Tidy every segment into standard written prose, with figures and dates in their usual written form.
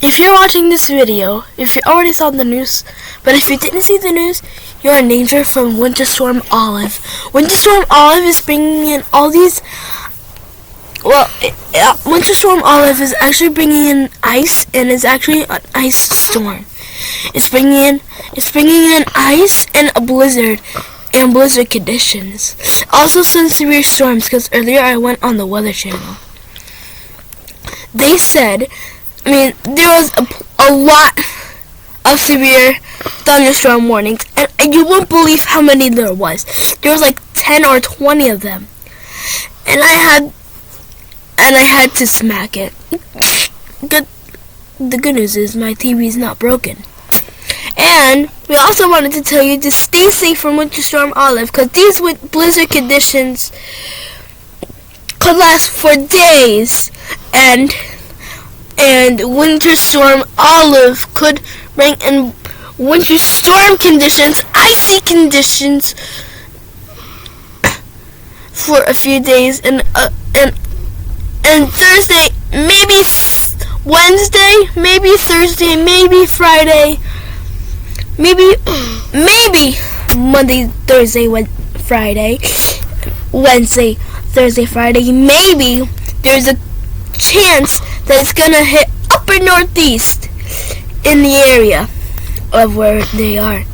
If you're watching this video, if you already saw the news, but if you didn't see the news, you're in danger from Winterstorm Olive. Winterstorm Olive is bringing in all these, Winterstorm Olive is actually bringing in ice, and it's actually an ice storm. It's bringing in ice and a blizzard, and blizzard conditions. Also some severe storms, because earlier I went on the Weather Channel. They said, there was a lot of severe thunderstorm warnings, and you won't believe how many there was. There was like 10 or 20 of them, and I had to smack it. The good news is my TV is not broken. And we also wanted to tell you to stay safe from Winterstorm Olive, because these blizzard conditions could last for days, and Winterstorm Olive could bring in winter storm conditions, icy conditions for a few days, and Thursday, maybe Wednesday, maybe Thursday, maybe Friday, maybe Monday, Thursday, Friday, Wednesday, Thursday, Friday. Maybe there's a chance that it's gonna hit upper northeast in the area of where they are.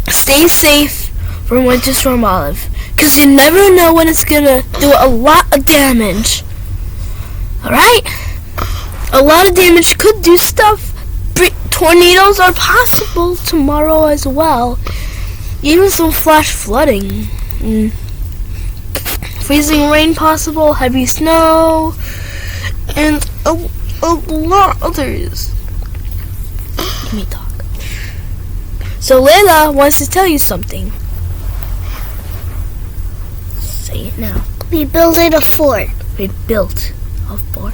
Stay safe from Winterstorm Olive, because you never know when it's gonna do a lot of damage. Alright? A lot of damage could do stuff. Tornadoes are possible tomorrow as well. Even some flash flooding. Freezing rain possible, heavy snow, and a lot others. Let me talk. So Layla wants to tell you something. Say it now. We built a fort. We built a fort.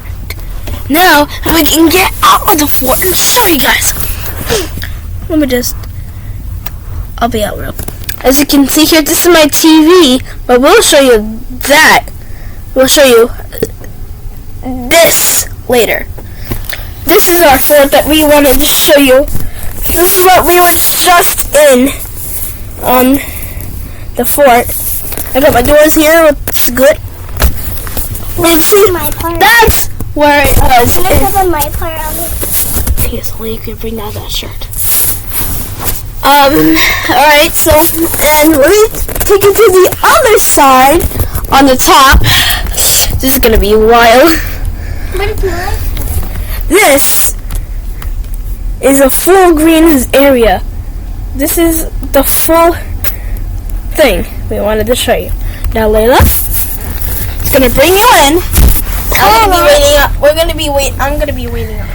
Now we can get out of the fort and show you guys. I'll be out real. As you can see here, this is my TV, but we'll show you that. We'll show you this later. This is our fort that we wanted to show you. This is what we were just in on the fort. I got my doors here. It's good. My part. That's where it was. Can I put my part on it? Yes, only you can bring out that shirt. Alright, so, and let me take you to the other side on the top. This is gonna be wild. What is mine? This is a full green area. This is the full thing we wanted to show you. Now, Layla, it's gonna bring you in. I'm gonna be waiting up.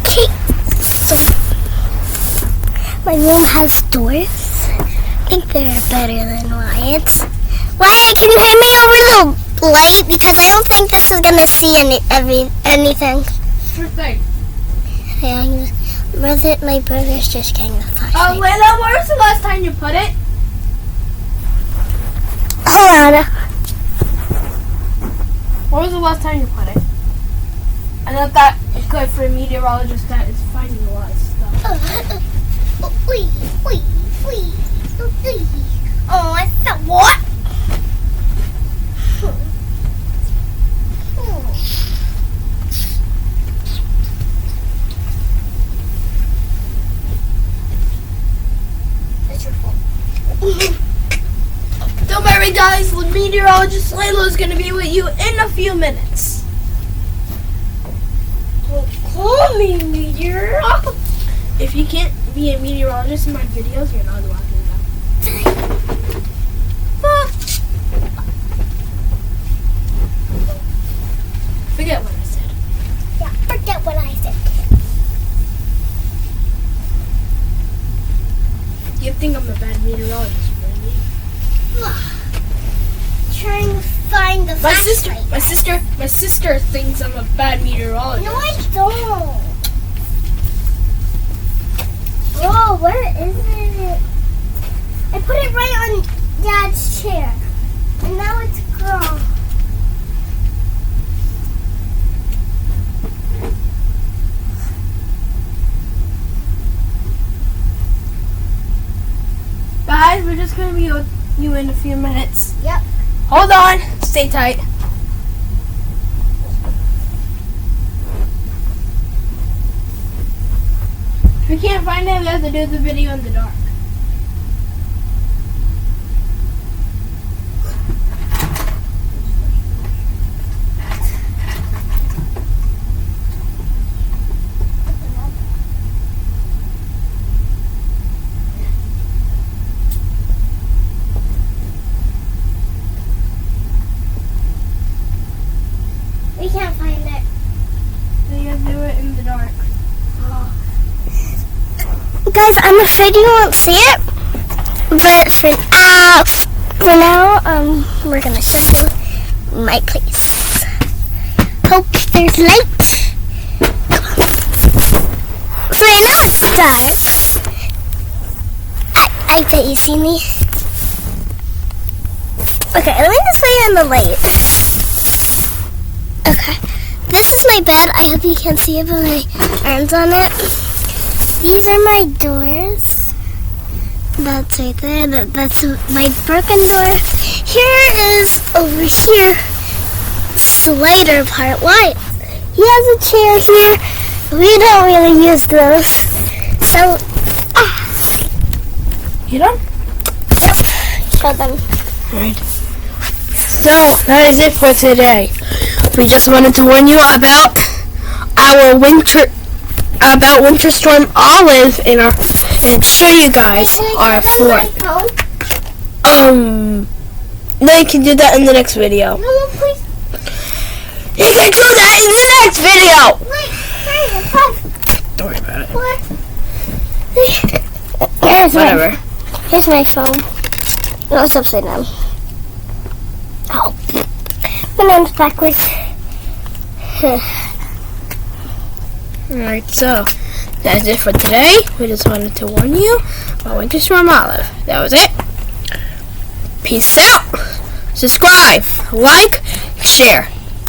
Okay. So, my room has doors. I think they're better than Wyatt's. Wyatt, can you hand me over the light? Because I don't think this is gonna see anything. Sure thing. Yeah, my brother's just getting the flashlight. Oh, Layla, where was the last time you put it? Hold on. When was the last time you put it? I know that is good for a meteorologist that is finding a lot of stuff. Oh, I felt what? That's your fault. Don't worry, guys. The meteorologist Layla is going to be with you in a few minutes. Don't call me meteorologist. If you can't be a meteorologist in my videos, you're not allowed to do that. Forget what I said. Yeah, forget what I said. You think I'm a bad meteorologist, really? Trying to find the flashlight. My sister thinks I'm a bad meteorologist. No, I don't. Oh, where is it? I put it right on Dad's chair, and now it's gone. guys, we're just going to be with you in a few minutes. Yep. Hold on. Stay tight. If we can't find it, we have to do the video in the dark. We can't find it. We have to do it in the dark. Guys, I'm afraid you won't see it. But for now, we're gonna show you my place. Hope there's light. We're not dark. I bet you see me. Okay, let me just lay in the light. Okay, this is my bed. I hope you can't see it, but my arm's on it. These are my doors. That's right there. That's my broken door. Here is over here slider part. Why? He has a chair here. We don't really use those. So, You done? yep. Show them. Alright. So, that is it for today. We just wanted to warn you about our Winterstorm olive and show you guys our fort. No, you can do that in the next video. No, please. You can do that in the next video! Wait, hurry, Don't worry about it. What? Whatever. Here's my phone. No, it's upside down. Oh. My name's backwards. Alright, so that's it for today. We just wanted to warn you about Winterstorm olive. That was it. Peace out. Subscribe, like, share.